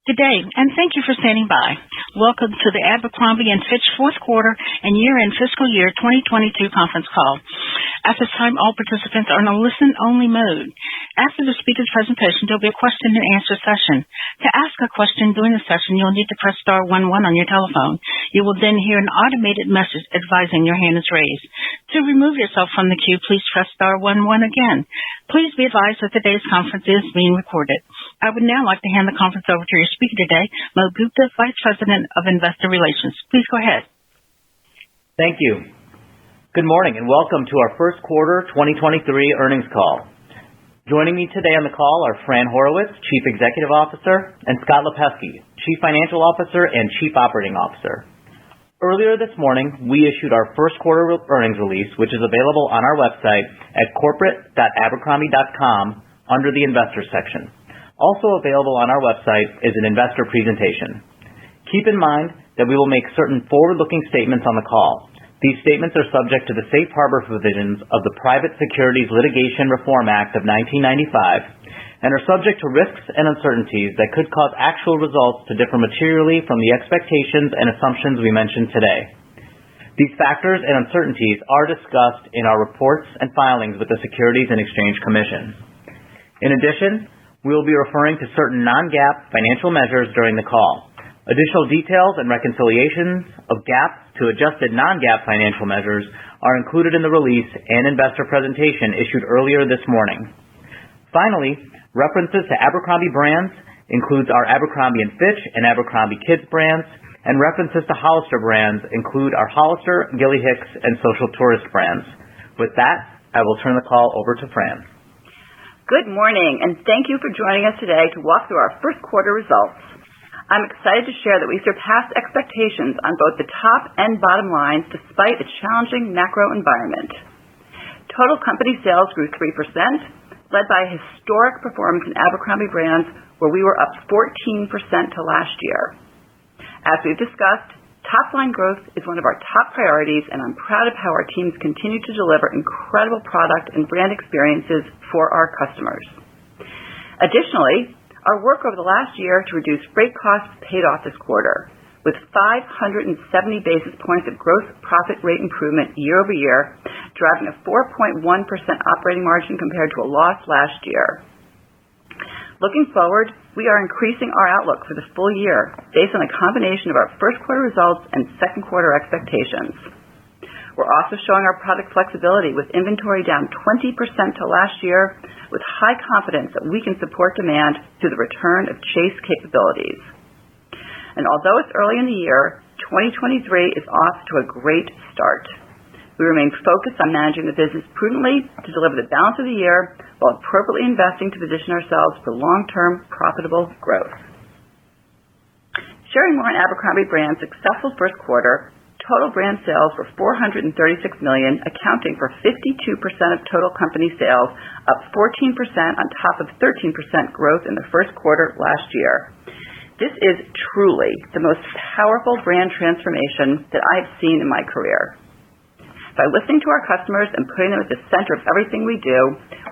Good day, and thank you for standing by. Welcome to the Abercrombie and Fitch fourth quarter and year-end fiscal year 2022 conference call. At this time, all participants are in a listen-only mode. After the speaker's presentation, there'll be a question-and-answer session. To ask a question during the session, you'll need to press star 11 on your telephone. You will then hear an automated message advising your hand is raised. To remove yourself from the queue, please press star 11 again. Please be advised that today's conference is being recorded. I would now like to hand the conference over to your speaker today, Mo Gupta, Vice President of Investor Relations. Please go ahead. Thank you. Good morning and welcome to our first quarter 2023 earnings call. Joining me today on the call are Fran Horowitz, Chief Executive Officer, and Scott Lipesky, Chief Financial Officer and Chief Operating Officer. Earlier this morning, we issued our first quarter earnings release, which is available on our website at corporate.abercrombie.com under the Investors section. Also available on our website is an investor presentation. Keep in mind that we will make certain forward-looking statements on the call. These statements are subject to the safe harbor provisions of the Private Securities Litigation Reform Act of 1995 and are subject to risks and uncertainties that could cause actual results to differ materially from the expectations and assumptions we mentioned today. These factors and uncertainties are discussed in our reports and filings with the Securities and Exchange Commission. In addition, we will be referring to certain non-GAAP financial measures during the call. Additional details and reconciliations of GAAP to adjusted non-GAAP financial measures are included in the release and investor presentation issued earlier this morning. Finally, references to Abercrombie brands includes our Abercrombie and Fitch and Abercrombie Kids brands, and references to Hollister brands include our Hollister, Gilly Hicks, and Social Tourist brands. With that, I will turn the call over to Fran. Good morning, and thank you for joining us today to walk through our first quarter results. I'm excited to share that we surpassed expectations on both the top and bottom lines despite a challenging macro environment. Total company sales grew 3%, led by a historic performance in Abercrombie brands where we were up 14% to last year. As we've discussed, top-line growth is one of our top priorities, and I'm proud of how our teams continue to deliver incredible product and brand experiences for our customers. Additionally, our work over the last year to reduce freight costs paid off this quarter, with 570 basis points of gross profit rate improvement year over year, driving a 4.1% operating margin compared to a loss last year. Looking forward, we are increasing our outlook for the full year based on a combination of our first quarter results and second quarter expectations. We're also showing our product flexibility with inventory down 20% to last year, with high confidence that we can support demand through the return of chase capabilities. And although it's early in the year, 2023 is off to a great start. We remain focused on managing the business prudently to deliver the balance of the year while appropriately investing to position ourselves for long-term profitable growth. Sharing more on Abercrombie brand's successful first quarter, total brand sales were $436 million, accounting for 52% of total company sales, up 14% on top of 13% growth in the first quarter last year. This is truly the most powerful brand transformation that I've seen in my career. By listening to our customers and putting them at the center of everything we do,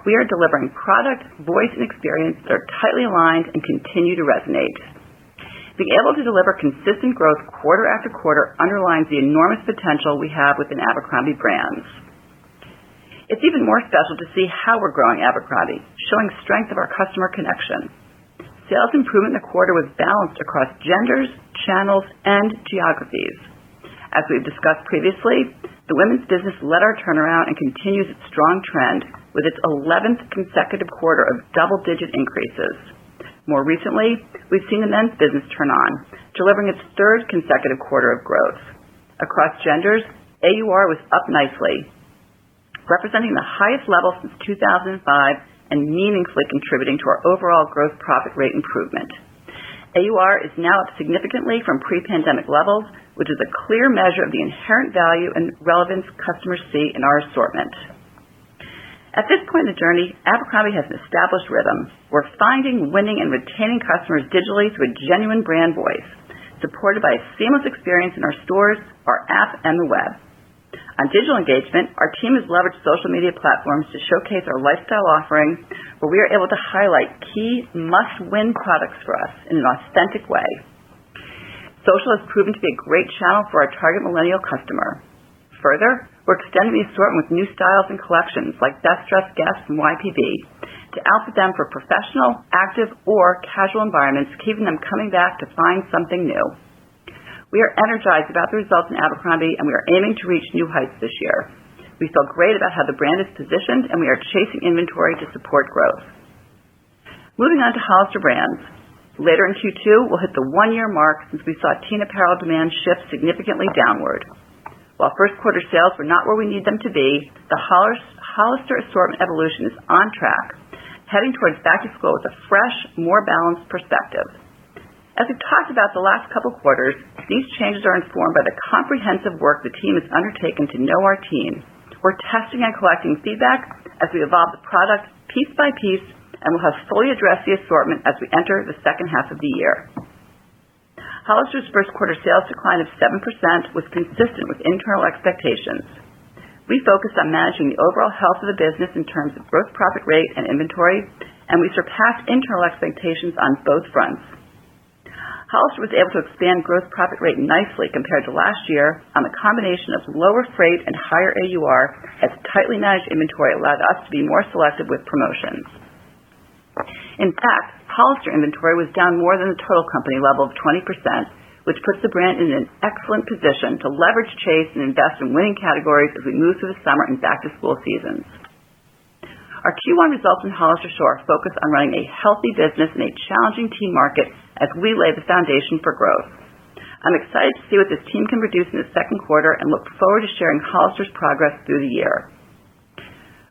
we are delivering product, voice, and experience that are tightly aligned and continue to resonate. Being able to deliver consistent growth quarter after quarter underlines the enormous potential we have within Abercrombie brands. It's even more special to see how we're growing Abercrombie, showing strength of our customer connection. Sales improvement in the quarter was balanced across genders, channels, and geographies. As we've discussed previously, the women's business led our turnaround and continues its strong trend with its 11th consecutive quarter of double-digit increases. More recently, we've seen the men's business turn on, delivering its third consecutive quarter of growth. Across genders, AUR was up nicely, representing the highest level since 2005 and meaningfully contributing to our overall gross profit rate improvement. AUR is now up significantly from pre-pandemic levels, which is a clear measure of the inherent value and relevance customers see in our assortment. At this point in the journey, Abercrombie has an established rhythm. We're finding, winning, and retaining customers digitally through a genuine brand voice, supported by a seamless experience in our stores, our app, and the web. On digital engagement, our team has leveraged social media platforms to showcase our lifestyle offering, where we are able to highlight key must-win products for us in an authentic way. Social has proven to be a great channel for our target millennial customer. Further, we're extending the assortment with new styles and collections like Best Dressed Guest from YPB to outfit them for professional, active, or casual environments, keeping them coming back to find something new. We are energized about the results in Abercrombie, and we are aiming to reach new heights this year. We feel great about how the brand is positioned, and we are chasing inventory to support growth. Moving on to Hollister brands. Later in Q2, we'll hit the one-year mark since we saw teen apparel demand shift significantly downward. While first quarter sales were not where we need them to be, the Hollister assortment evolution is on track, heading towards back to school with a fresh, more balanced perspective. As we've talked about the last couple quarters, these changes are informed by the comprehensive work the team has undertaken to know our team. We're testing and collecting feedback as we evolve the product piece by piece, and we'll have fully addressed the assortment as we enter the second half of the year. Hollister's first quarter sales decline of 7% was consistent with internal expectations. We focused on managing the overall health of the business in terms of gross profit rate and inventory, and we surpassed internal expectations on both fronts. Hollister was able to expand gross profit rate nicely compared to last year on the combination of lower freight and higher AUR, as tightly managed inventory allowed us to be more selective with promotions. In fact, Hollister inventory was down more than the total company level of 20%, which puts the brand in an excellent position to leverage chase and invest in winning categories as we move through the summer and back-to-school seasons. Our Q1 results in Hollister show our focus on running a healthy business in a challenging teen market as we lay the foundation for growth. I'm excited to see what this team can produce in the second quarter and look forward to sharing Hollister's progress through the year.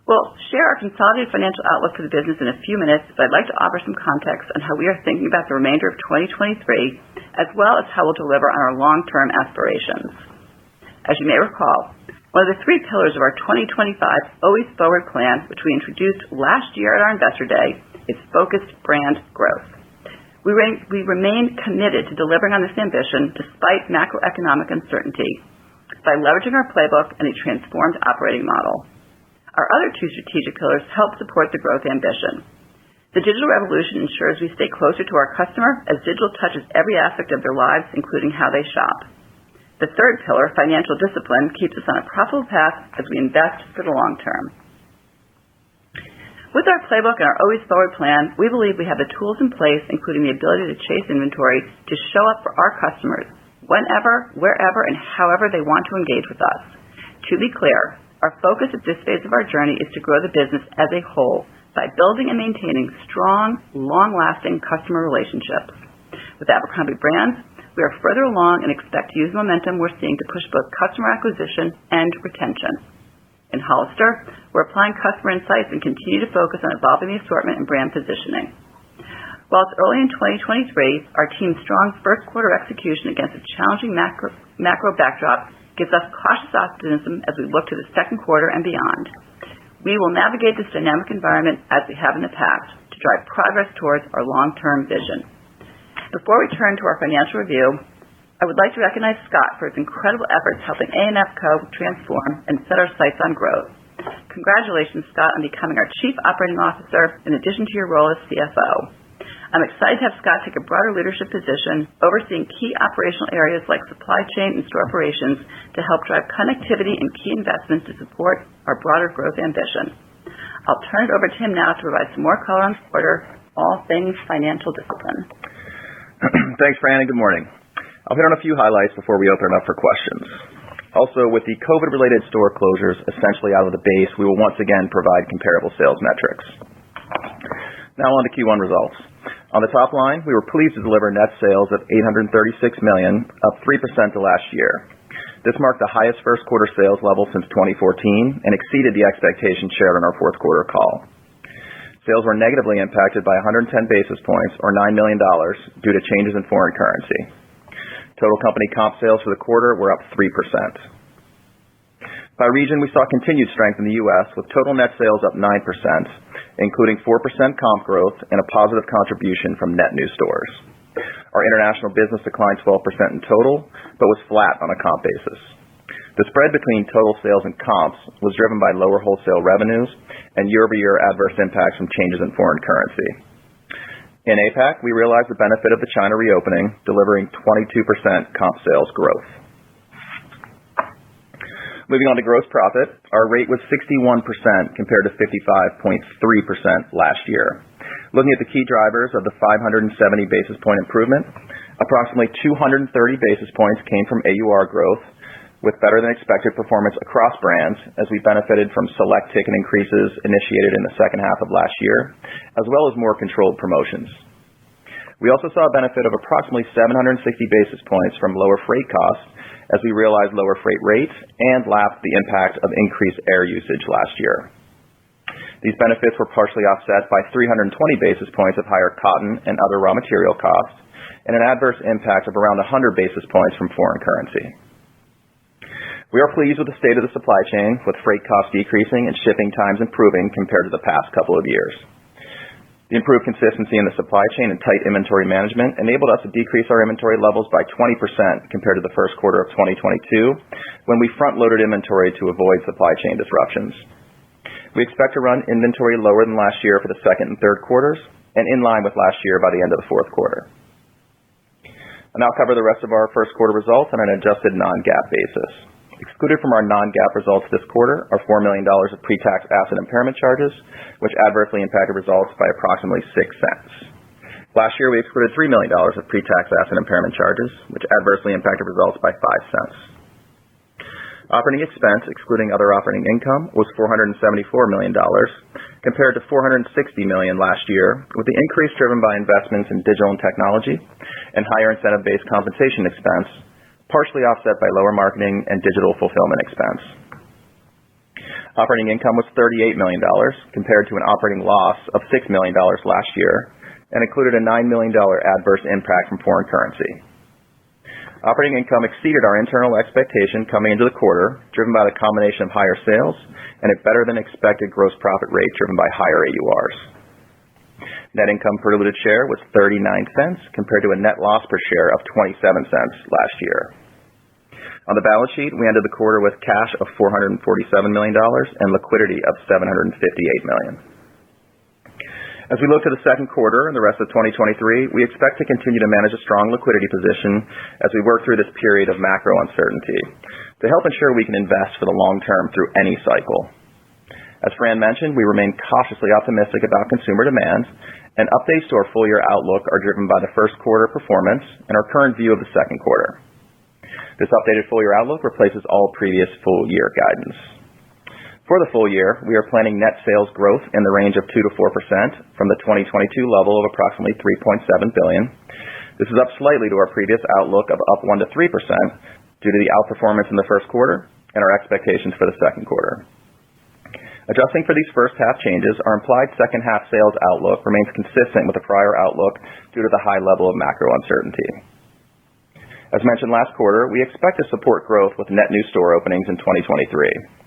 We'll share our consolidated financial outlook for the business in a few minutes, but I'd like to offer some context on how we are thinking about the remainder of 2023, as well as how we'll deliver on our long-term aspirations. As you may recall, one of the three pillars of our 2025 Always Forward plan, which we introduced last year at our Investor Day, is focused brand growth. We remain committed to delivering on this ambition despite macroeconomic uncertainty by leveraging our playbook and a transformed operating model. Our other two strategic pillars help support the growth ambition. The digital revolution ensures we stay closer to our customer as digital touches every aspect of their lives, including how they shop. The third pillar, financial discipline, keeps us on a profitable path as we invest for the long term. With our playbook and our Always Forward plan, we believe we have the tools in place, including the ability to chase inventory, to show up for our customers whenever, wherever, and however they want to engage with us. To be clear, our focus at this phase of our journey is to grow the business as a whole by building and maintaining strong, long-lasting customer relationships. With Abercrombie brands, we are further along and expect to use momentum we're seeing to push both customer acquisition and retention. In Hollister, we're applying customer insights and continue to focus on evolving the assortment and brand positioning. While it's early in 2023, our team's strong first quarter execution against a challenging macro backdrop gives us cautious optimism as we look to the second quarter and beyond. We will navigate this dynamic environment as we have in the past to drive progress towards our long-term vision. Before we turn to our financial review, I would like to recognize Scott for his incredible efforts helping ANF Co. transform and set our sights on growth. Congratulations, Scott, on becoming our Chief Operating Officer in addition to your role as CFO. I'm excited to have Scott take a broader leadership position, overseeing key operational areas like supply chain and store operations to help drive connectivity and key investments to support our broader growth ambition. I'll turn it over to him now to provide some more color on the quarter, all things financial discipline. Thanks, Fran, and good morning. I'll hit on a few highlights before we open it up for questions. Also, with the COVID-related store closures essentially out of the base, we will once again provide comparable sales metrics. Now on to Q1 results. On the top line, we were pleased to deliver net sales of $836 million, up 3% to last year. This marked the highest first quarter sales level since 2014 and exceeded the expectations shared on our fourth quarter call. Sales were negatively impacted by 110 basis points, or $9 million, due to changes in foreign currency. Total company comp sales for the quarter were up 3%. By region, we saw continued strength in the U.S., with total net sales up 9%, including 4% comp growth and a positive contribution from net new stores. Our international business declined 12% in total, but was flat on a comp basis. The spread between total sales and comps was driven by lower wholesale revenues and year-over-year adverse impacts from changes in foreign currency. In APAC, we realized the benefit of the China reopening, delivering 22% comp sales growth. Moving on to gross profit, our rate was 61% compared to 55.3% last year. Looking at the key drivers of the 570 basis point improvement, approximately 230 basis points came from AUR growth, with better than expected performance across brands as we benefited from select ticket increases initiated in the second half of last year, as well as more controlled promotions. We also saw a benefit of approximately 760 basis points from lower freight costs as we realized lower freight rates and lapped the impact of increased air usage last year. These benefits were partially offset by 320 basis points of higher cotton and other raw material costs and an adverse impact of around 100 basis points from foreign currency. We are pleased with the state of the supply chain, with freight costs decreasing and shipping times improving compared to the past couple of years. The improved consistency in the supply chain and tight inventory management enabled us to decrease our inventory levels by 20% compared to the first quarter of 2022, when we front-loaded inventory to avoid supply chain disruptions. We expect to run inventory lower than last year for the second and third quarters, and in line with last year by the end of the fourth quarter. I'll now cover the rest of our first quarter results on an adjusted non-GAAP basis. Excluded from our non-GAAP results this quarter are $4 million of pre-tax asset impairment charges, which adversely impacted results by approximately 6 cents. Last year, we excluded $3 million of pre-tax asset impairment charges, which adversely impacted results by 5 cents. Operating expense, excluding other operating income, was $474 million, compared to $460 million last year, with the increase driven by investments in digital and technology and higher incentive-based compensation expense, partially offset by lower marketing and digital fulfillment expense. Operating income was $38 million, compared to an operating loss of $6 million last year, and included a $9 million adverse impact from foreign currency. Operating income exceeded our internal expectation coming into the quarter, driven by the combination of higher sales and a better than expected gross profit rate driven by higher AURs. Net income per diluted share was 39 cents compared to a net loss per share of 27 cents last year. On the balance sheet, we ended the quarter with cash of $447 million and liquidity of $758 million. As we look to the second quarter and the rest of 2023, we expect to continue to manage a strong liquidity position as we work through this period of macro uncertainty to help ensure we can invest for the long term through any cycle. As Fran mentioned, we remain cautiously optimistic about consumer demand, and updates to our full-year outlook are driven by the first quarter performance and our current view of the second quarter. This updated full-year outlook replaces all previous full-year guidance. For the full year, we are planning net sales growth in the range of 2 to 4% from the 2022 level of approximately $3.7 billion. This is up slightly to our previous outlook of up 1 to 3% due to the outperformance in the first quarter and our expectations for the second quarter. Adjusting for these first half changes, our implied second half sales outlook remains consistent with the prior outlook due to the high level of macro uncertainty. As mentioned last quarter, we expect to support growth with net new store openings in 2023.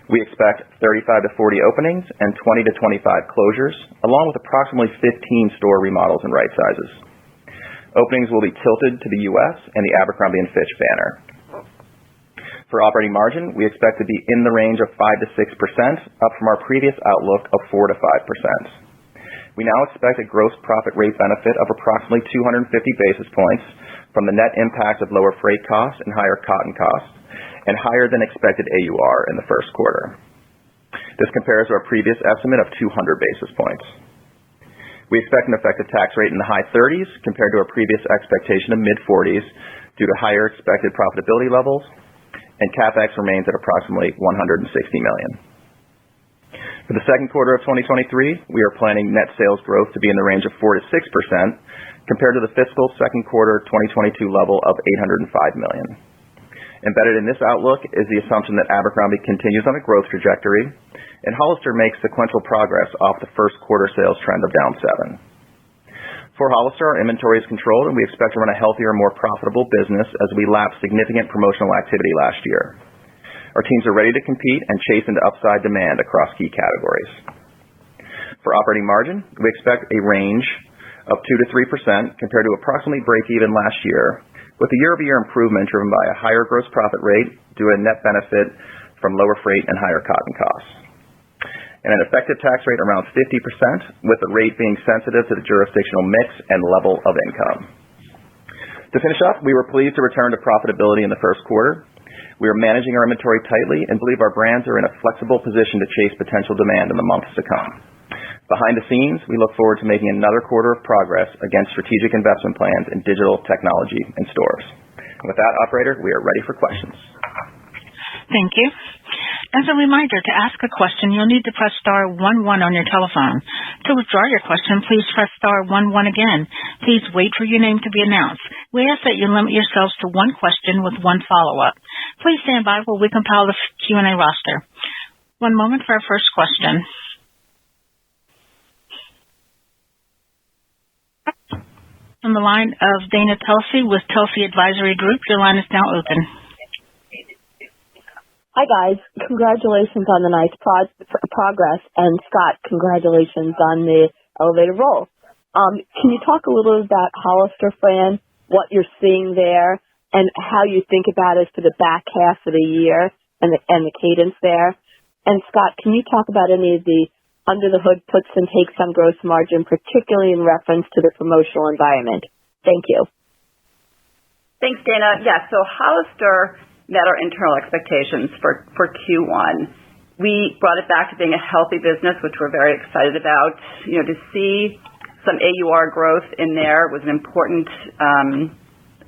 We expect 35 to 40 openings and 20 to 25 closures, along with approximately 15 store remodels and right sizes. Openings will be tilted to the U.S. and the Abercrombie & Fitch banner. For operating margin, we expect to be in the range of 5 to 6%, up from our previous outlook of 4 to 5%. We now expect a gross profit rate benefit of approximately 250 basis points from the net impact of lower freight costs and higher cotton costs, and higher than expected AUR in the first quarter. This compares to our previous estimate of 200 basis points. We expect an effective tax rate in the high 30s compared to our previous expectation of mid-40s due to higher expected profitability levels, and CapEx remains at approximately $160 million. For the second quarter of 2023, we are planning net sales growth to be in the range of 4 to 6% compared to the fiscal second quarter 2022 level of $805 million. Embedded in this outlook is the assumption that Abercrombie continues on a growth trajectory and Hollister makes sequential progress off the first quarter sales trend of down 7. For Hollister, our inventory is controlled and we expect to run a healthier, more profitable business as we lap significant promotional activity last year. Our teams are ready to compete and chase into upside demand across key categories. For operating margin, we expect a range of 2 to 3% compared to approximately break even last year with the year-over-year improvement driven by a higher gross profit rate due to a net benefit from lower freight and higher cotton costs. And an effective tax rate around 50%, with the rate being sensitive to the jurisdictional mix and level of income. To finish up, we were pleased to return to profitability in the first quarter. We are managing our inventory tightly and believe our brands are in a flexible position to chase potential demand in the months to come. Behind the scenes, we look forward to making another quarter of progress against strategic investment plans in digital technology and stores. And with that, operator, we are ready for questions. Thank you. As a reminder, to ask a question, you'll need to press star 11 on your telephone. To withdraw your question, please press star 11 again. Please wait for your name to be announced. We ask that you limit yourselves to one question with one follow-up. Please stand by while we compile the Q&A roster. One moment for our first question. On the line of Dana Telsey with Telsey Advisory Group, your line is now open. Hi, guys. Congratulations on the nice progress. And, Scott, congratulations on the elevated role. Can you talk a little about Hollister, Fran, what you're seeing there, and how you think about it for the back half of the year and the cadence there? And, Scott, can you talk about any of the under-the-hood puts and takes on gross margin, particularly in reference to the promotional environment? Thank you. Thanks, Dana. Yeah, so Hollister met our internal expectations for Q1. We brought it back to being a healthy business, which we're very excited about. You know, to see some AUR growth in there was an important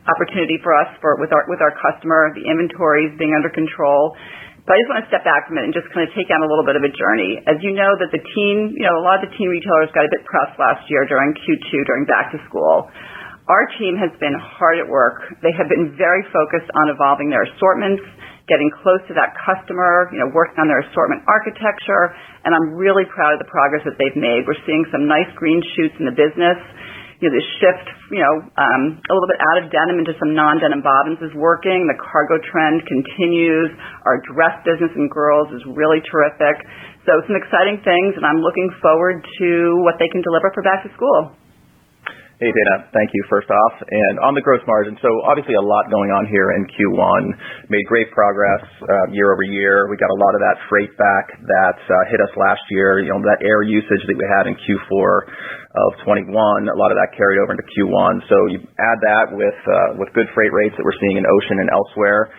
opportunity for us with our customer, the inventories being under control. But I just want to step back from it and just kind of take on a little bit of a journey. As you know, that the teen, a lot of the teen retailers got a bit pressed last year during Q2, during back to school. Our team has been hard at work. They have been very focused on evolving their assortments, getting close to that customer, working on their assortment architecture, and I'm really proud of the progress that they've made. We're seeing some nice green shoots in the business. The shift, a little bit out of denim into some non-denim bottoms is working. The cargo trend continues. Our dress business in girls is really terrific. So some exciting things, and I'm looking forward to what they can deliver for back to school. Hey, Dana. Thank you, first off. And on the gross margin, so obviously a lot going on here in Q1. Made great progress year over year. We got a lot of that freight back that hit us last year. That air usage that we had in Q4 of 21, a lot of that carried over into Q1. So you add that with good freight rates that we're seeing in ocean and elsewhere,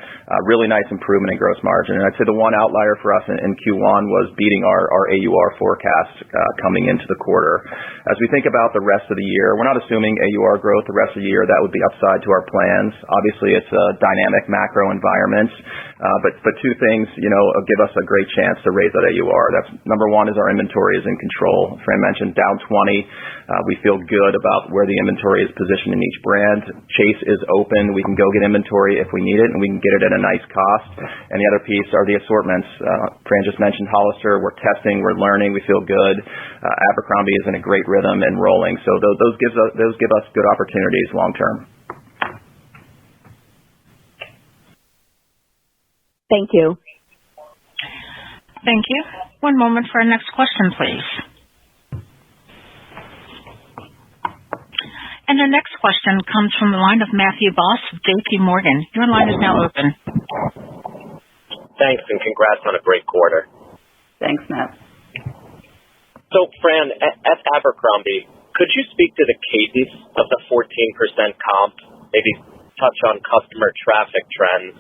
really nice improvement in gross margin. And I'd say the one outlier for us in Q1 was beating our AUR forecast coming into the quarter. As we think about the rest of the year, we're not assuming AUR growth the rest of the year. That would be upside to our plans. Obviously, it's a dynamic macro environment, but two things, give us a great chance to raise that AUR. That's number one is our inventory is in control. Fran mentioned down 20. We feel good about where the inventory is positioned in each brand. Chase is open. We can go get inventory if we need it, and we can get it at a nice cost. And the other piece are the assortments. Fran just mentioned Hollister. We're testing. We're learning. We feel good. Abercrombie is in a great rhythm and rolling. So those give us good opportunities long term. Thank you. Thank you. One moment for our next question, please. And the next question comes from the line of Matthew Boss of J.P. Morgan. Your line is now open. Thanks, and congrats on a great quarter. Thanks, Matt. So, Fran, at Abercrombie, could you speak to the cadence of the 14% comp, maybe touch on customer traffic trends,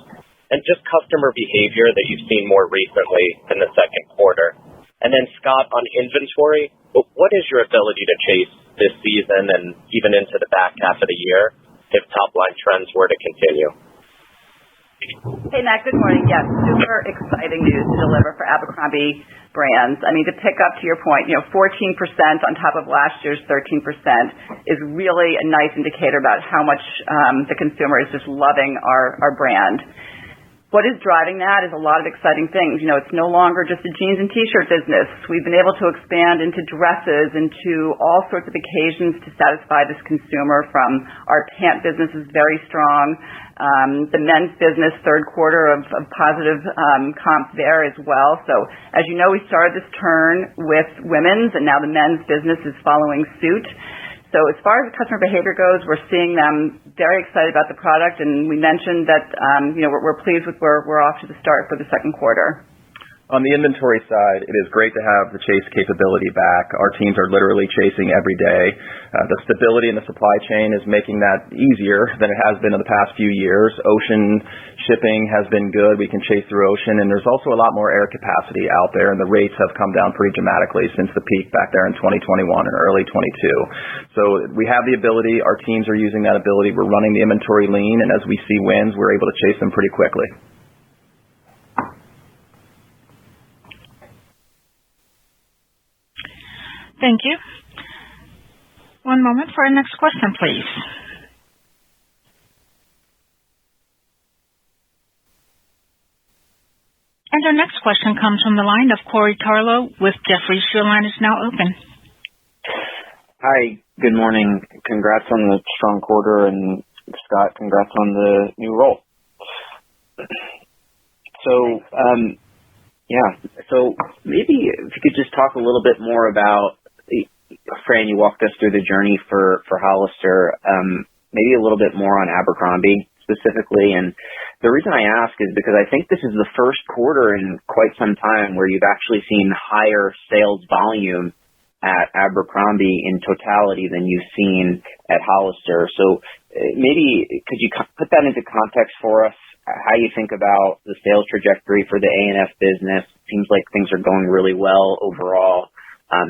and just customer behavior that you've seen more recently in the second quarter? And then, Scott, on inventory, what is your ability to chase this season and even into the back half of the year if top-line trends were to continue? Hey, Matt, good morning. Yes, super exciting news to deliver for Abercrombie brands. I mean, to pick up to your point, 14% on top of last year's 13% is really a nice indicator about how much the consumer is just loving our brand. What is driving that is a lot of exciting things. It's no longer just a jeans and T-shirt business. We've been able to expand into dresses, into all sorts of occasions to satisfy this consumer. From our pant business is very strong. The men's business, third quarter of positive comp there as well. So as you know, we started this turn with women's, and now the men's business is following suit. So as far as customer behavior goes, we're seeing them very excited about the product, and we mentioned that we're pleased with where we're off to the start for the second quarter. On the inventory side, it is great to have the chase capability back. Our teams are literally chasing every day. The stability in the supply chain is making that easier than it has been in the past few years. Ocean shipping has been good. We can chase through ocean, and there's also a lot more air capacity out there, and the rates have come down pretty dramatically since the peak back there in 2021 and early 22. So we have the ability. Our teams are using that ability. We're running the inventory lean, and as we see wins, we're able to chase them pretty quickly. Thank you. One moment for our next question, please. And our next question comes from the line of Corey Tarlow with Jefferies. Your line is now open. Hi, good morning. Congrats on the strong quarter, and Scott, congrats on the new role. So maybe if you could just talk a little bit more about, Fran, you walked us through the journey for Hollister, maybe a little bit more on Abercrombie specifically. And the reason I ask is because I think this is the first quarter in quite some time where you've actually seen higher sales volume at Abercrombie in totality than you've seen at Hollister. So maybe could you put that into context for us, how you think about the sales trajectory for the ANF business? Seems like things are going really well overall.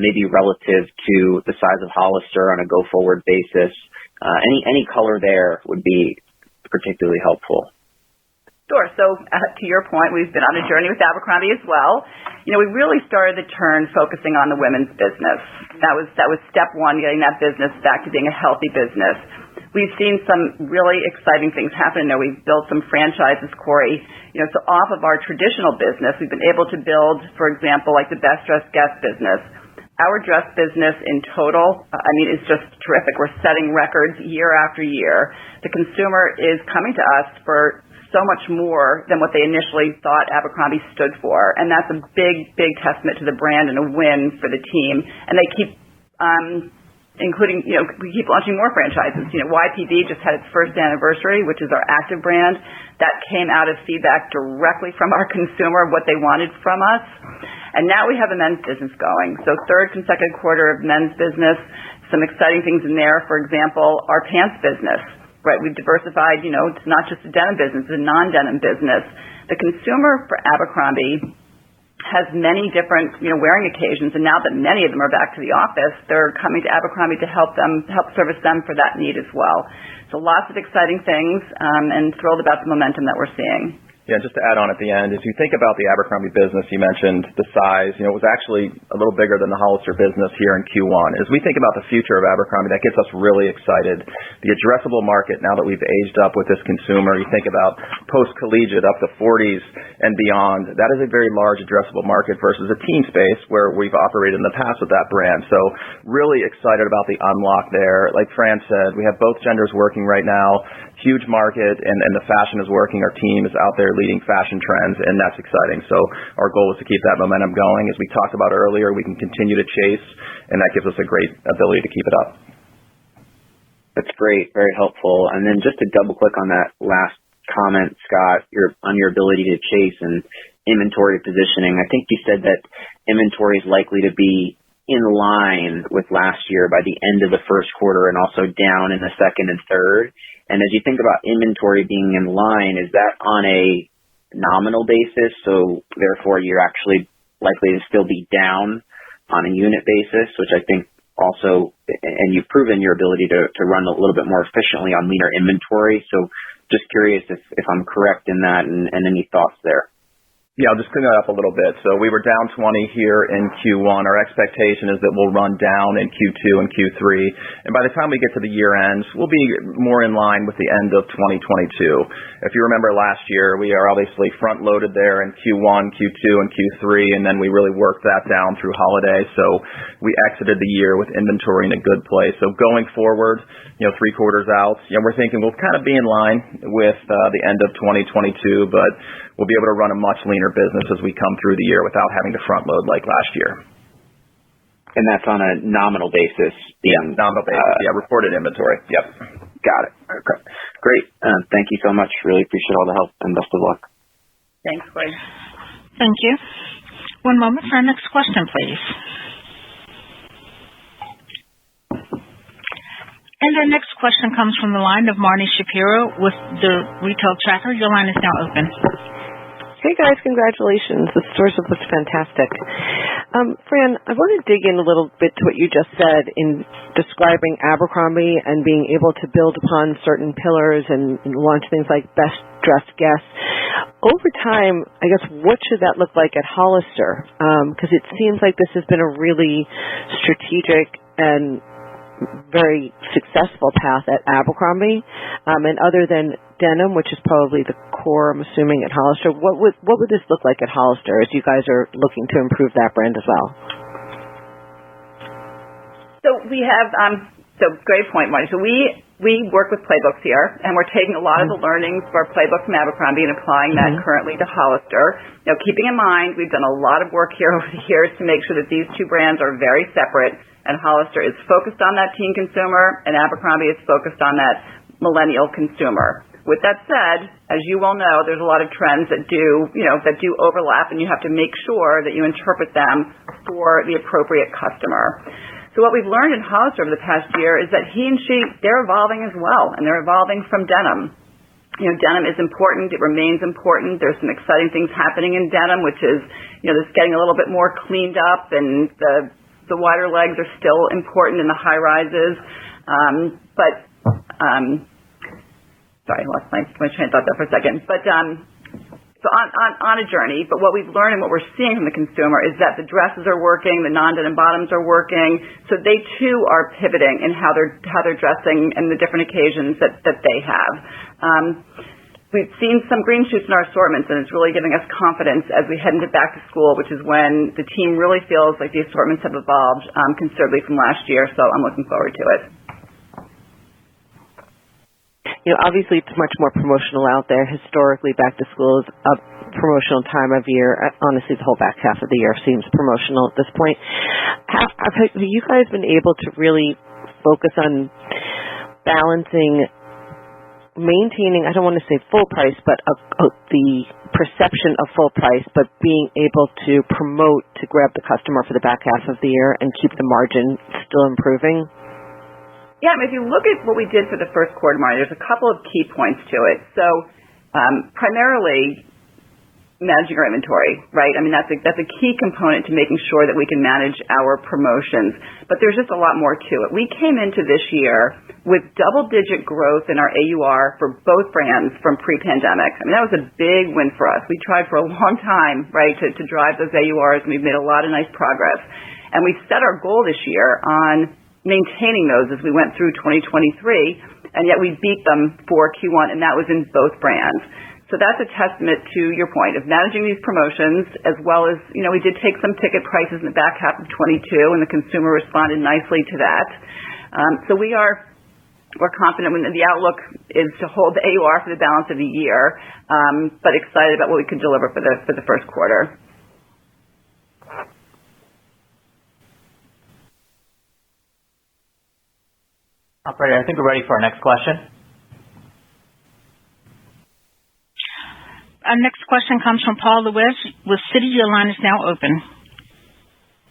Maybe relative to the size of Hollister on a go-forward basis. Any color there would be particularly helpful. Sure. So to your point, we've been on a journey with Abercrombie as well. We really started the turn focusing on the women's business. That was step one, getting that business back to being a healthy business. We've seen some really exciting things happen. We've built some franchises, Corey. So off of our traditional business, we've been able to build, for example, like the Best Dressed Guest business. Our dress business in total, is just terrific. We're setting records year after year. The consumer is coming to us for so much more than what they initially thought Abercrombie stood for. And that's a big, big testament to the brand and a win for the team. And they keep we keep launching more franchises. YPB just had its first anniversary, which is our active brand. That came out of feedback directly from our consumer, what they wanted from us. And now we have a men's business going. So third consecutive quarter of men's business, some exciting things in there. For example, our pants business, right? We've diversified, it's not just a denim business, it's a non-denim business. The consumer for Abercrombie has many different, wearing occasions, and now that many of them are back to the office, they're coming to Abercrombie to help service them for that need as well. So lots of exciting things, and thrilled about the momentum that we're seeing. Yeah, just to add on at the end, as you think about the Abercrombie business, you mentioned the size. It was actually a little bigger than the Hollister business here in Q1. As we think about the future of Abercrombie, that gets us really excited. The addressable market, now that we've aged up with this consumer, you think about post-collegiate up to 40s and beyond, that is a very large addressable market versus a teen space where we've operated in the past with that brand. So really excited about the unlock there. Like Fran said, we have both genders working right now. Huge market, and the fashion is working. Our team is out there leading fashion trends, and that's exciting. So our goal is to keep that momentum going. As we talked about earlier, we can continue to chase, and that gives us a great ability to keep it up. That's great. Very helpful. And then just to double click on that last comment, Scott, on your ability to chase and inventory positioning. I think you said that inventory is likely to be in line with last year by the end of the first quarter and also down in the second and third. And as you think about inventory being in line, is that on a nominal basis? So therefore you're actually likely to still be down on a unit basis, which I think also, and you've proven your ability to run a little bit more efficiently on leaner inventory. So just curious if I'm correct in that and any thoughts there. Yeah, I'll just clean that up a little bit. So we were down 20 here in Q1. Our expectation is that we'll run down in Q2 and Q3. And by the time we get to the year end, we'll be more in line with the end of 2022. If you remember last year, we are obviously front loaded there in Q1, Q2, and Q3, and then we really worked that down through holiday. So we exited the year with inventory in a good place. So going forward, 3 quarters out, we're thinking we'll kind of be in line with the end of 2022, but we'll be able to run a much leaner business as we come through the year without having to front load like last year. And that's on a nominal basis. Nominal basis. Reported inventory. Yep. Got it. Okay. Great. Thank you so much. Really appreciate all the help and best of luck. Thanks, Corey. Thank you. One moment for our next question, please. And our next question comes from the line of Marnie Shapiro with the Retail Tracker. Your line is now open. Hey guys, congratulations. The stores have looked fantastic. Fran, I want to dig in a little bit to what you just said in describing Abercrombie and being able to build upon certain pillars and launch things like Best Dressed Guest. Over time, I guess, what should that look like at Hollister? Because it seems like this has been a really strategic and very successful path at Abercrombie, and other than denim, which is probably the core, I'm assuming, at Hollister, what would this look like at Hollister as you guys are looking to improve that brand as well? So we have, great point, Marty. So we work with playbooks here, and we're taking a lot of the learnings of our playbook from Abercrombie and applying that currently to Hollister. Now, keeping in mind, we've done a lot of work here over the years to make sure that these two brands are very separate, and Hollister is focused on that teen consumer, and Abercrombie is focused on that millennial consumer. With that said, as you well know, there's a lot of trends that do overlap, and you have to make sure that you interpret them for the appropriate customer. So what we've learned in Hollister over the past year is that he and she, they're evolving as well, and they're evolving from denim. Denim is important. It remains important. There's some exciting things happening in denim, which is, it's getting a little bit more cleaned up, and the wider legs are still important in the high rises. Sorry, I lost my train of thought there for a second. But so on a journey, but what we've learned and what we're seeing from the consumer is that the dresses are working, the non-denim bottoms are working, so they too are pivoting in how they're dressing and the different occasions that they have. We've seen some green shoots in our assortments, and it's really giving us confidence as we head into back to school, which is when the team really feels like the assortments have evolved considerably from last year, so I'm looking forward to it. Obviously it's much more promotional out there. Historically, back to school is a promotional time of year. Honestly, the whole back half of the year seems promotional at this point. Have you guys been able to really focus on balancing maintaining, I don't want to say full price, but the perception of full price, but being able to promote to grab the customer for the back half of the year and keep the margin still improving? Yeah, if you look at what we did for the first quarter, Marty, there's a couple of key points to it. So primarily managing our inventory, right? That's a key component to making sure that we can manage our promotions. But there's just a lot more to it. We came into this year with double-digit growth in our AUR for both brands from pre-pandemic. That was a big win for us. We tried for a long time, right, to drive those AURs, and we've made a lot of nice progress. And we set our goal this year on maintaining those as we went through 2023, and yet we beat them for Q1, and that was in both brands. So that's a testament to your point of managing these promotions, as well as, we did take some ticket prices in the back half of 22, and the consumer responded nicely to that. So we're confident when the outlook is to hold the AUR for the balance of the year, but excited about what we could deliver for the first quarter. Operator, I think we're ready for our next question. Our next question comes from Paul Lewis with Citi. Your line is now open.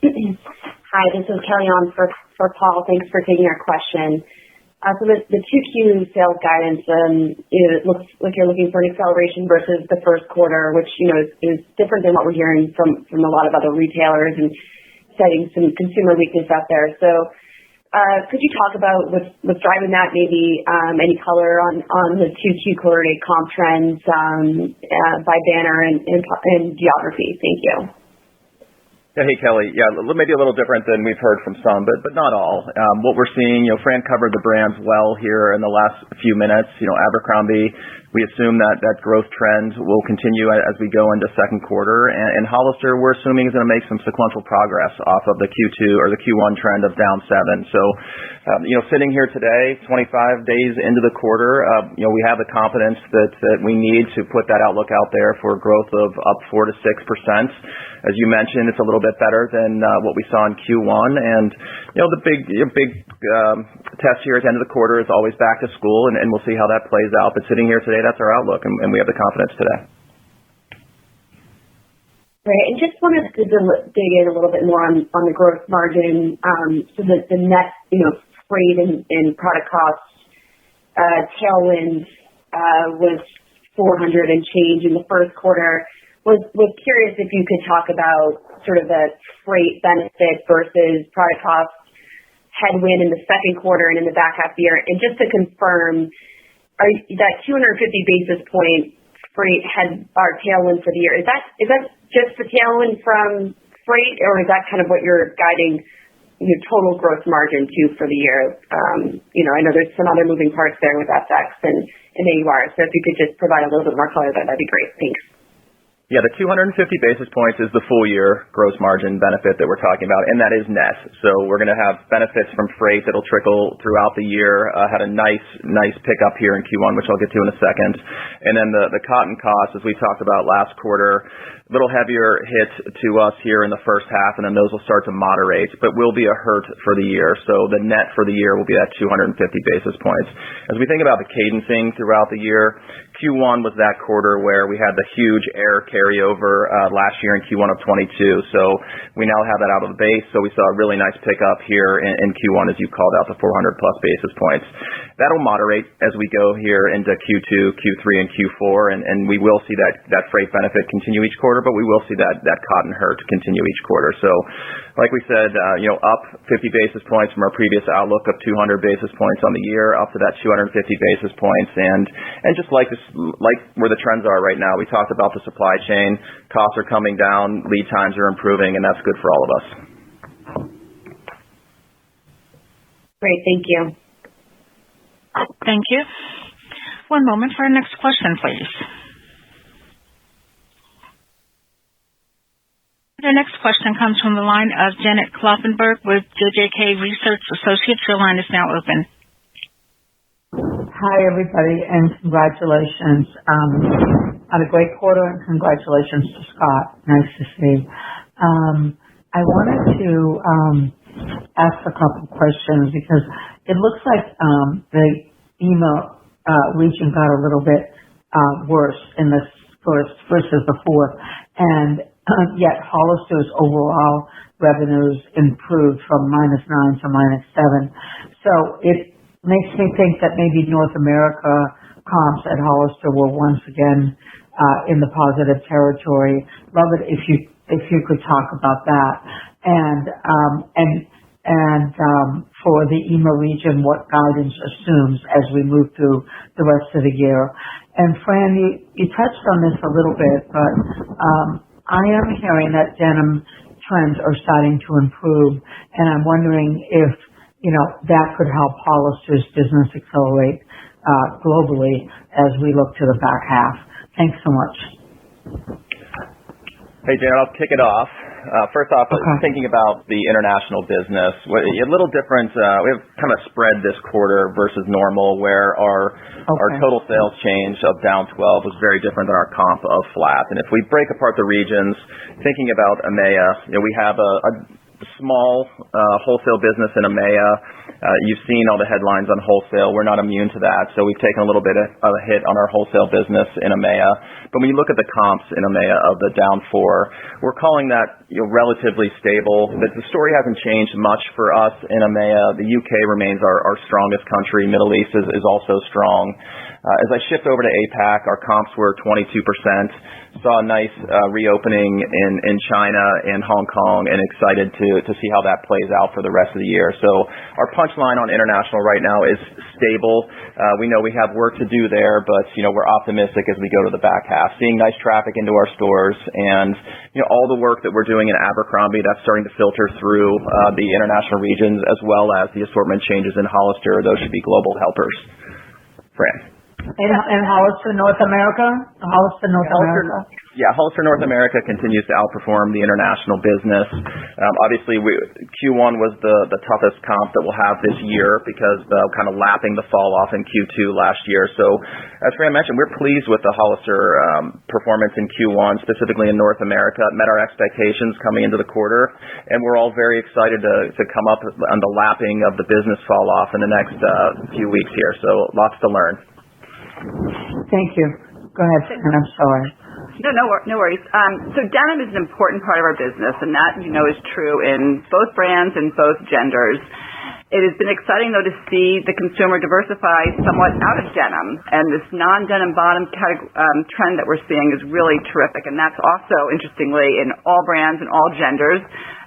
Hi, this is Kelly on for Paul. Thanks for taking our question. So the 2Q sales guidance, it looks like you're looking for an acceleration versus the first quarter, which is different than what we're hearing from a lot of other retailers and citing some consumer weakness out there. So could you talk about what's driving that? Maybe any color on the 2Q quarter-to-date comp trends by banner and geography? Thank you. Yeah, hey Kelly. Yeah, maybe a little different than we've heard from some, but not all. What we're seeing, Fran covered the brands well here in the last few minutes. Abercrombie We assume that growth trend will continue as we go into second quarter. And Hollister, we're assuming, is going to make some sequential progress off of the Q2 or the Q1 trend of down 7. So, sitting here today, 25 days into the quarter, we have the confidence that we need to put that outlook out there for growth of up 4 to 6%. As you mentioned, it's a little bit better than what we saw in Q1. And, the big test here at the end of the quarter is always back to school, and we'll see how that plays out. But sitting here today, that's our outlook, and we have the confidence today. Right. And just wanted to dig in a little bit more on the gross margin. So the net, freight and product costs tailwind was 400 and change in the first quarter. Was curious if you could talk about sort of the freight benefit versus product cost headwind in the second quarter and in the back half of the year. And just to confirm, that 250 basis point freight tailwind for the year, is that just the tailwind from freight, or is that kind of what you're guiding your total gross margin to for the year? I know there's some other moving parts there with FX and AUR. So if you could just provide a little bit more color, that'd be great. Thanks. Yeah, the 250 basis points is the full year gross margin benefit that we're talking about, and that is net. So we're going to have benefits from freight that'll trickle throughout the year. Had a nice pickup here in Q1, which I'll get to in a second. And then the cotton costs, as we talked about last quarter, a little heavier hit to us here in the first half, and then those will start to moderate, but will be a hurt for the year. So the net for the year will be that 250 basis points. As we think about the cadencing throughout the year, Q1 was that quarter where we had the huge air carryover last year in Q1 of 22. So we now have that out of the base. So we saw a really nice pickup here in Q1, as you called out, the 400 plus basis points. That'll moderate as we go here into Q2, Q3, and Q4, and we will see that freight benefit continue each quarter, but we will see that cotton hurt continue each quarter. So like we said, up 50 basis points from our previous outlook of 200 basis points on the year, up to that 250 basis points. And just like where the trends are right now, we talked about the supply chain. Costs are coming down, lead times are improving, and that's good for all of us. Great, thank you. Thank you. One moment for our next question, please. The next question comes from the line of Janet Kloppenberg with JJK Research Associates. Your line is now open. Hi, everybody, and congratulations. Had a great quarter, and congratulations to Scott. Nice to see. I wanted to ask a couple questions because it looks like the email region got a little bit worse in the first versus the fourth, and yet Hollister's overall revenues improved from -9 to -7. So it makes me think that maybe North America comps at Hollister were once again in the positive territory. Love it if you could talk about that. And for the EMEA region, what guidance assumes as we move through the rest of the year. And Fran, you touched on this a little bit, but I am hearing that denim trends are starting to improve, and I'm wondering if that could help Hollister's business accelerate globally as we look to the back half. Thanks so much. Hey, Janet, I'll kick it off. First off, thinking about the international business, a little different. We have kind of spread this quarter versus normal, where our total sales change of down 12 was very different than our comp of flat. And if we break apart the regions, thinking about EMEA, we have a small wholesale business in EMEA. You've seen all the headlines on wholesale. We're not immune to that, so we've taken a little bit of a hit on our wholesale business in EMEA. But when you look at the comps in EMEA of the down 4, we're calling that relatively stable. The story hasn't changed much for us in EMEA. The UK remains our strongest country. Middle East is also strong. As I shift over to APAC, our comps were 22%. Saw a nice reopening in China and Hong Kong, and excited to see how that plays out for the rest of the year. So our punchline on international right now is stable. We know we have work to do there, but we're optimistic as we go to the back half. Seeing nice traffic into our stores, and all the work that we're doing in Abercrombie, that's starting to filter through the international regions, as well as the assortment changes in Hollister. Those should be global helpers. Fran. In Hollister North America? Hollister North America? Yeah, Hollister North America continues to outperform the international business. Obviously, Q1 was the toughest comp that we'll have this year because kind of lapping the fall off in Q2 last year. So, as Fran mentioned, we're pleased with the Hollister performance in Q1, specifically in North America. It met our expectations coming into the quarter, and we're all very excited to come up on the lapping of the business fall off in the next few weeks here. So, lots to learn. Thank you. Go ahead, and I'm sorry. No worries. So denim is an important part of our business, and that, is true in both brands and both genders. It has been exciting, though, to see the consumer diversify somewhat out of denim, and this non-denim bottom trend that we're seeing is really terrific, and that's also, interestingly, in all brands and all genders,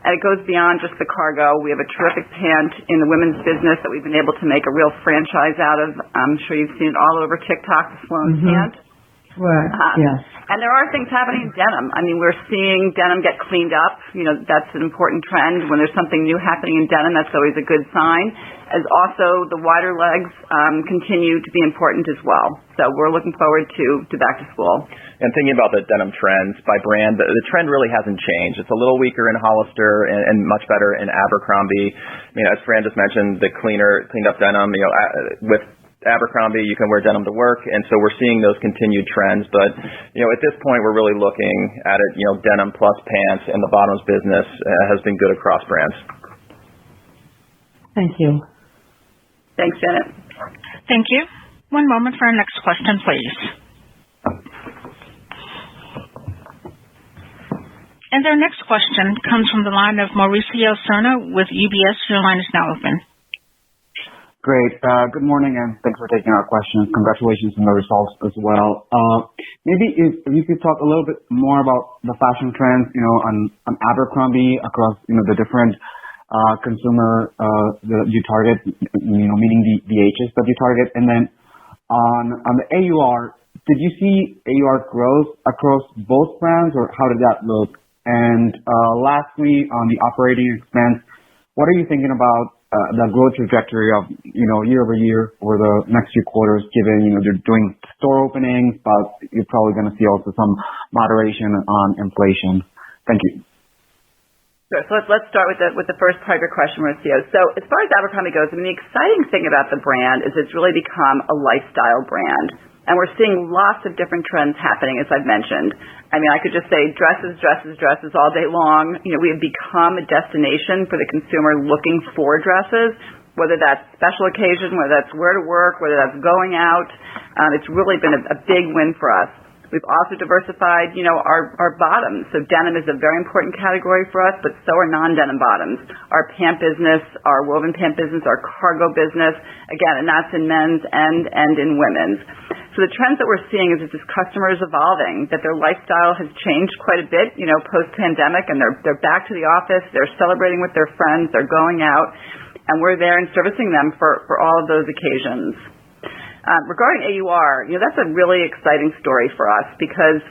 and it goes beyond just the cargo. We have a terrific pant in the women's business that we've been able to make a real franchise out of. I'm sure you've seen it all over TikTok, the Sloan pant. Right, yes. And there are things happening in denim. I mean, we're seeing denim get cleaned up. That's an important trend. When there's something new happening in denim, that's always a good sign. As also the wider legs continue to be important as well. So we're looking forward to back to school. And thinking about the denim trends by brand, the trend really hasn't changed. It's a little weaker in Hollister and much better in Abercrombie. As Fran just mentioned, the cleaned up denim, with Abercrombie, you can wear denim to work, and so we're seeing those continued trends. But, at this point, we're really looking at it, denim plus pants, and the bottoms business has been good across brands. Thank you. Thanks, Janet. Thank you. One moment for our next question, please. And our next question comes from the line of Mauricio Serna with UBS. Your line is now open. Great. Good morning, and thanks for taking our questions. Congratulations on the results as well. Maybe if you could talk a little bit more about the fashion trends, on Abercrombie across, the different consumer that you target, meaning the ages that you target. And then on the AUR, did you see AUR growth across both brands, or how did that look? And lastly, on the operating expense, what are you thinking about the growth trajectory of, year over year for the next few quarters, given, they're doing store openings, but you're probably going to see also some moderation on inflation? Thank you. Sure. So let's start with the first part of your question, Mauricio. So as far as Abercrombie goes, the exciting thing about the brand is it's really become a lifestyle brand. And we're seeing lots of different trends happening, as I've mentioned. I could just say dresses all day long. We have become a destination for the consumer looking for dresses, whether that's special occasion, whether that's wear to work, whether that's going out. It's really been a big win for us. We've also diversified, our bottoms. So denim is a very important category for us, but so are non-denim bottoms. Our pant business, our woven pant business, our cargo business, again, and that's in men's and in women's. So the trends that we're seeing is that this customer is evolving, that their lifestyle has changed quite a bit, post-pandemic, and they're back to the office, they're celebrating with their friends, they're going out, and we're there and servicing them for all of those occasions. Regarding AUR, that's a really exciting story for us because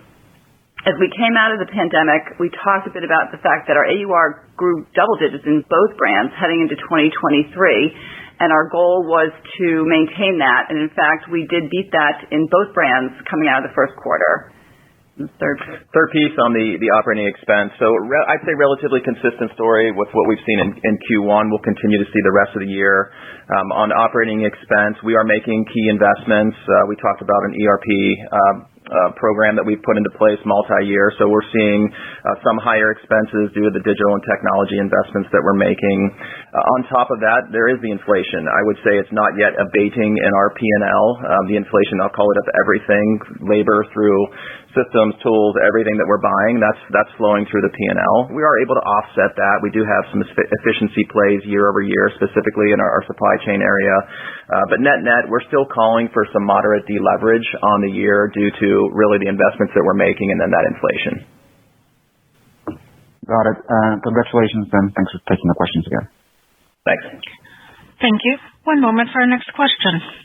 as we came out of the pandemic, we talked a bit about the fact that our AUR grew double digits in both brands heading into 2023. And our goal was to maintain that. And in fact, we did beat that in both brands coming out of the first quarter. Third piece on the operating expense. So I'd say relatively consistent story with what we've seen in Q1. We'll continue to see the rest of the year. On operating expense, we are making key investments. We talked about an ERP program that we've put into place multi-year. So we're seeing some higher expenses due to the digital and technology investments that we're making. On top of that, there is the inflation. I would say it's not yet abating in our P&L. The inflation, I'll call it, of everything, labor through systems, tools, everything that we're buying, that's flowing through the P&L. We are able to offset that. We do have some efficiency plays year over year, specifically in our supply chain area. But net, we're still calling for some moderate deleverage on the year due to really the investments that we're making and then that inflation. Got it. Congratulations, and thanks for taking the questions again. Thanks. Thank you. One moment for our next question.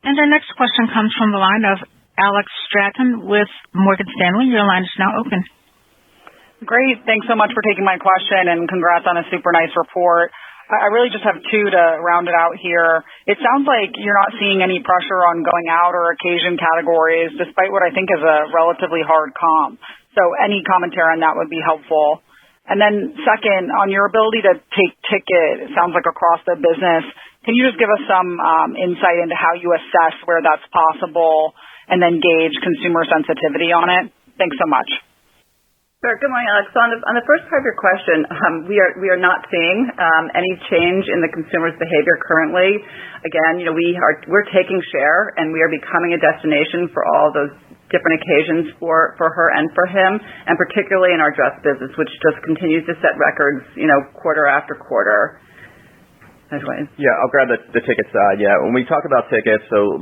And our next question comes from the line of Alex Stratton with Morgan Stanley. Your line is now open. Great. Thanks so much for taking my question, and congrats on a super nice report. I really just have two to round it out here. It sounds like you're not seeing any pressure on going out or occasion categories, despite what I think is a relatively hard comp. So any commentary on that would be helpful. And then second, on your ability to take ticket, it sounds like across the business, can you just give us some insight into how you assess where that's possible and then gauge consumer sensitivity on it? Thanks so much. Sure. Good morning, Alex. So on the first part of your question, we are not seeing any change in the consumer's behavior currently. Again, we're taking share, and we are becoming a destination for all those different occasions for her and for him, and particularly in our dress business, which just continues to set records, quarter after quarter. Yeah, I'll grab the ticket side. Yeah, when we talk about tickets, so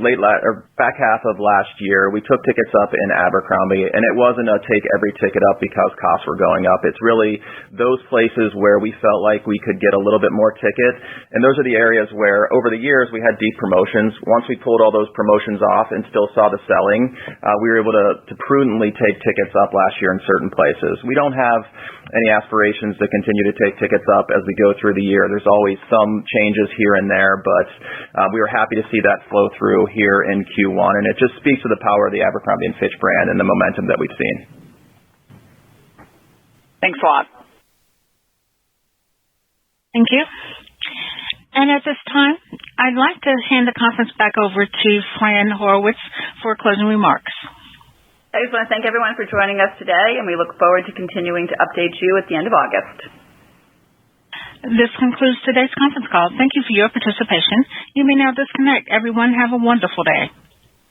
back half of last year, we took tickets up in Abercrombie, and it wasn't a take every ticket up because costs were going up. It's really those places where we felt like we could get a little bit more ticket, and those are the areas where over the years we had deep promotions. Once we pulled all those promotions off and still saw the selling, we were able to prudently take tickets up last year in certain places. We don't have any aspirations to continue to take tickets up as we go through the year. There's always some changes here and there, but we were happy to see that flow through here in Q1, and it just speaks to the power of the Abercrombie & Fitch brand and the momentum that we've seen. Thanks a lot. Thank you. And at this time, I'd like to hand the conference back over to Fran Horowitz for closing remarks. I just want to thank everyone for joining us today, and we look forward to continuing to update you at the end of August. This concludes today's conference call. Thank you for your participation. You may now disconnect. Everyone have a wonderful day.